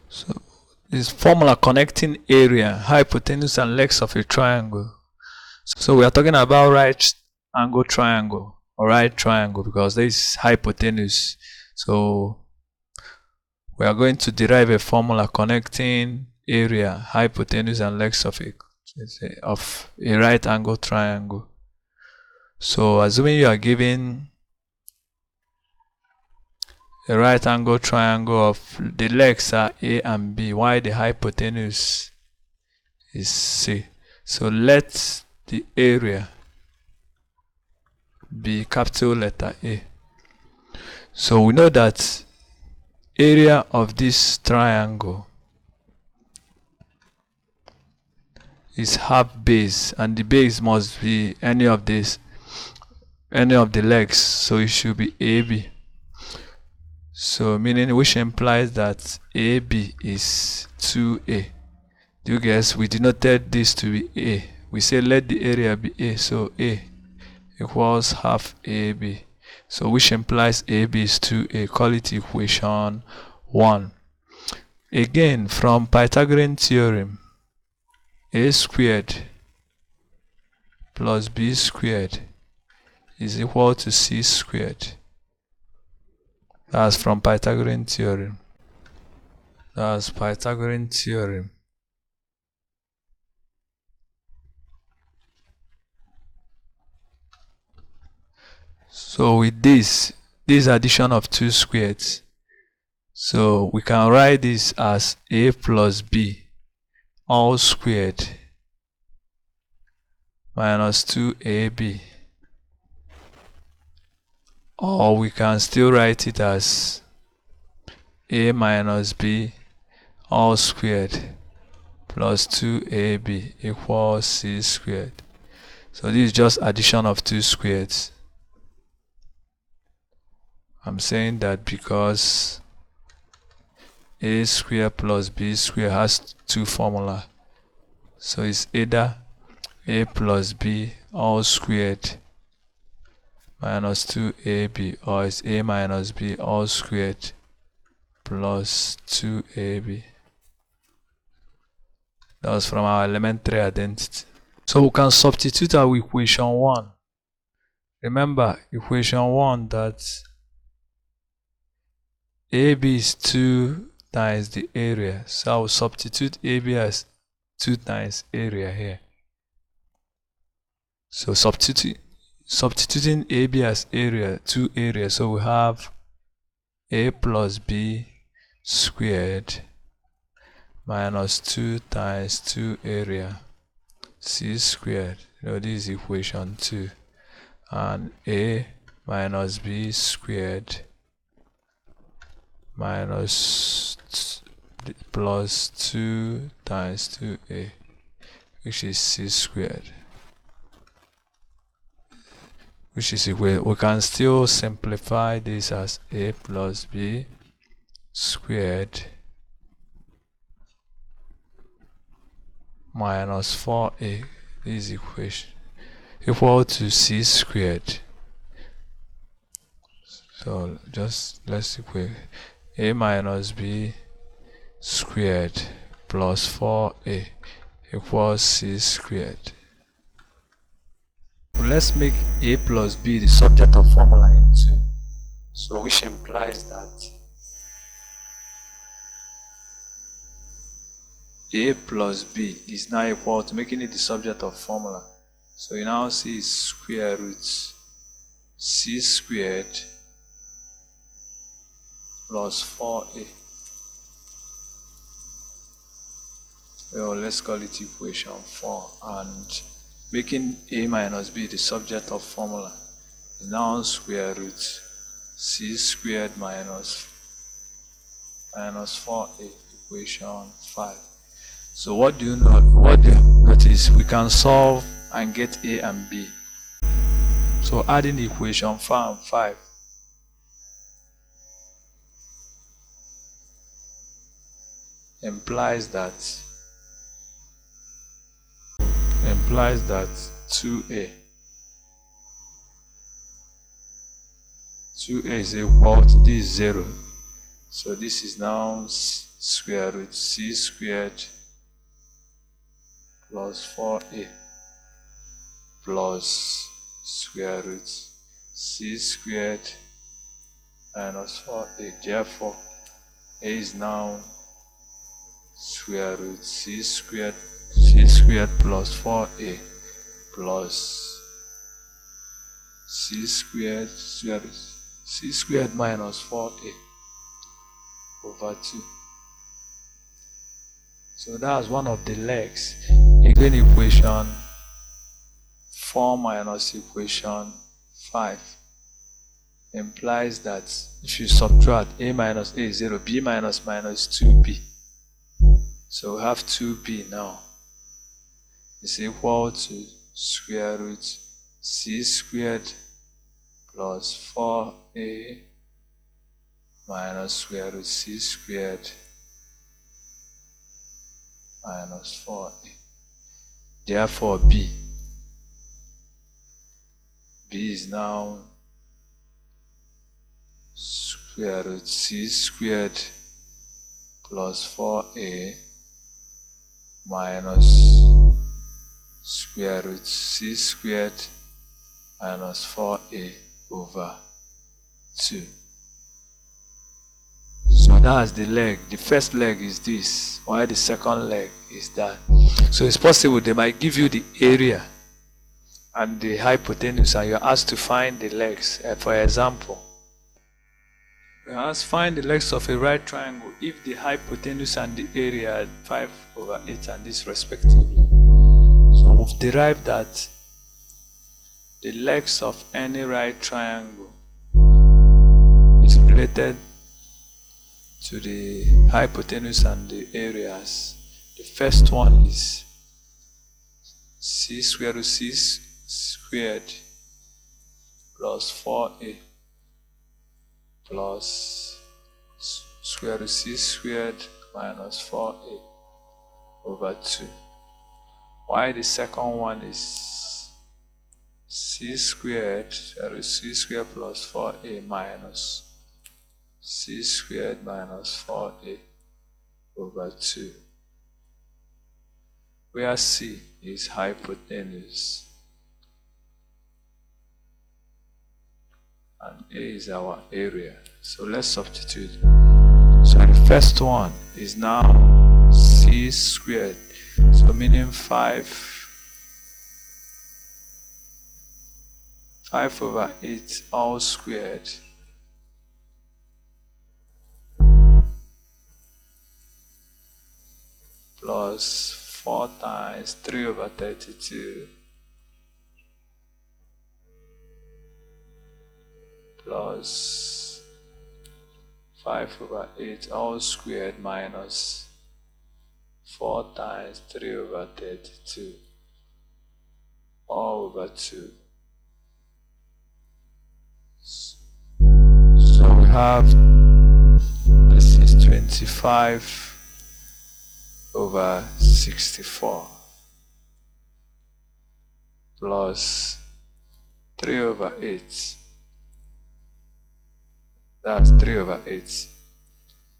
So this formula connecting area, hypotenuse and legs of a triangle. So we are talking about right angle triangle or right triangle because there is hypotenuse. So we are going to derive a formula connecting area, hypotenuse and legs of a right angle triangle. So assuming you are given a right angle triangle of the legs are A and B, while the hypotenuse is C. So let the area be capital letter A. So we know that area of this triangle is half base, and the base must be any of the legs, so it should be AB. So meaning, which implies that AB is 2A. Do you guess? We denoted this to be A. We say let the area be A, so A equals half AB. So which implies AB is 2A. Call it equation 1. Again, from Pythagorean theorem, A squared plus B squared is equal to C squared. That's from Pythagorean theorem. That's Pythagorean theorem. So with this addition of two squares, so we can write this as A plus B all squared minus 2AB. Or we can still write it as A minus B all squared plus 2AB equals C squared. So this is just addition of two squares. I'm saying that because A squared plus B squared has two formula. So it's either A plus B all squared minus 2AB, or it's A minus B all squared plus 2AB. That was from our elementary identity. So we can substitute our equation 1. Remember, equation 1 that AB is 2 times the area. So I will substitute AB as 2 times area here. So substituting AB as area, 2 area, so we have A plus B squared minus 2 times 2 area C squared. This is equation 2. And A minus B squared minus plus 2 times 2A, which is C squared. Which is equal. We can still simplify this as A plus B squared minus 4A. This equation equal to C squared. So just let's equate A minus B squared plus 4A equals C squared. Let's make A plus B the subject of formula in 2. So which implies that A plus B is now equal to making it the subject of formula. So you now see square root C squared plus 4A. Well, let's call it equation 4, and making A minus B the subject of formula is now square root C squared minus 4A, equation 5. So what do you notice? We can solve and get A and B. So adding the equation 4 and 5, implies that 2A is equal to this 0. So this is now square root c squared plus 4a plus square root c squared minus 4a. Therefore, a is now square root c squared plus 4a plus c squared minus 4a over 2. So that's one of the legs. Again, equation 4 minus equation 5 implies that if you subtract a minus a is 0, b minus 2b. So we have 2b now is equal to square root c squared plus 4a minus square root c squared minus 4a. Therefore, b is now square root c squared plus 4a minus square root c squared minus 4a over 2. So that's the leg. The first leg is this, while the second leg is that. So it's possible they might give you the area and the hypotenuse and you're asked to find the legs. For example, we asked find the legs of a right triangle if the hypotenuse and the area are 5/8 and this respectively. So we've derived that the legs of any right triangle is related to the hypotenuse and the areas. The first one is c squared root c squared plus 4a plus square root c squared minus 4a over 2. While the second one is c squared root c squared plus 4a minus c squared minus 4a over 2, where c is hypotenuse and a is our area. So let's substitute. So the first one is now c squared, so meaning 5/8 all squared plus 4 times 3/32 plus 5/8 all squared minus 4 times 3/32 all over 2. So we have, this is 25/64 plus 3/8. That's 3/8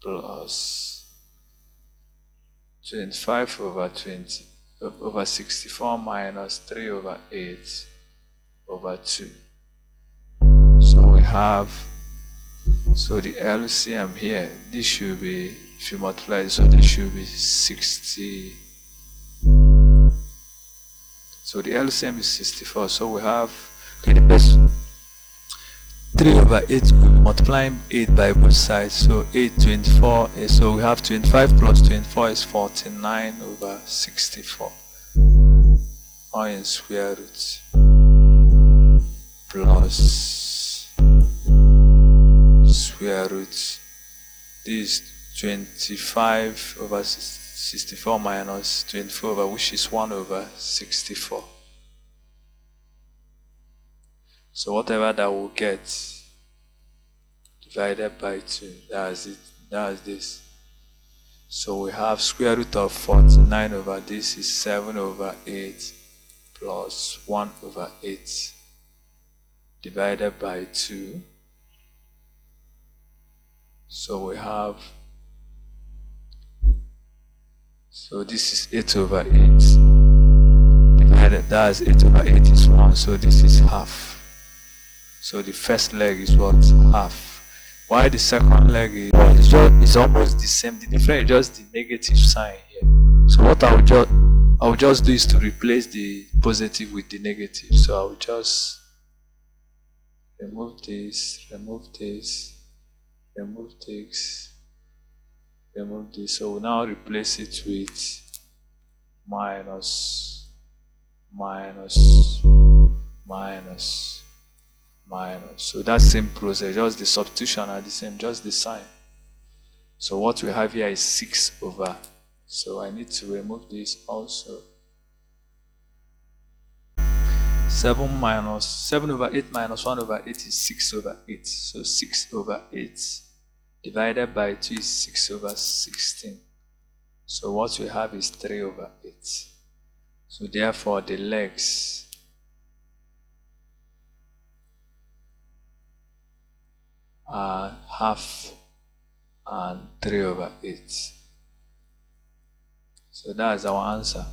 plus 25/64 minus 3/8 over 2. So we have, so the LCM here, this should be, if you multiply, so this should be 60. So the LCM is 64. So we have, okay, the best 3/8, multiplying 8 by both sides, so 8 24, so we have 25 plus 24 is 49/64, all in square root, plus square root, this 25/64 minus 24, which is 1/64. So whatever that will get divided by 2, that's it, that's this. So we have square root of 49 over this is 7/8 plus 1/8 divided by 2. So we have So this is 8 over 8 divided, that's 8 over 8 is 1, so this is half. So the first leg is what? Half. While the second leg is almost the same. The difference is just the negative sign here. So what I will just do is to replace the positive with the negative. So I will just remove this, remove this, remove this, remove this. So we'll now replace it with minus, minus, minus, minus. So that same process, just the substitution are the same, just the sign. So what we have here is 6 over. So I need to remove this also. 7 over 8 minus 1 over 8 is 6 over 8. So 6 over 8 divided by 2 is 6 over 16. So what we have is 3 over 8. So therefore the legs are half and 3 over 8. So that's our answer.